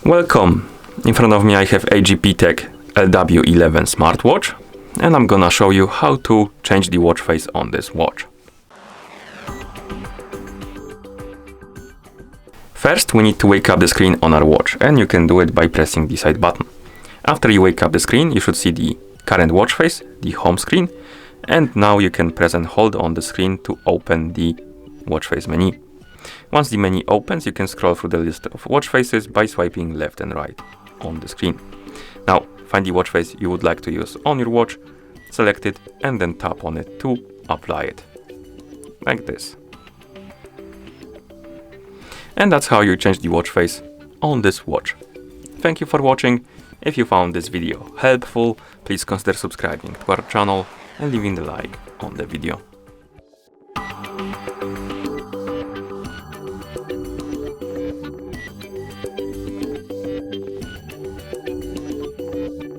Welcome! In front of me I have AGPTEK LW11 smartwatch, and I'm gonna show you how to change the watch face on this watch. First, we need to wake up the screen on our watch, and you can do it by pressing the side button. After you wake up the screen, you should see the current watch face, the home screen, and now you can press and hold on the screen to open the watch face menu. Once the menu opens, you can scroll through the list of watch faces by swiping left and right on the screen. Now, find the watch face you would like to use on your watch, select it, and then tap on it to apply it. Like this. And that's how you change the watch face on this watch. Thank you for watching. If you found this video helpful, please consider subscribing to our channel and leaving the like on the video.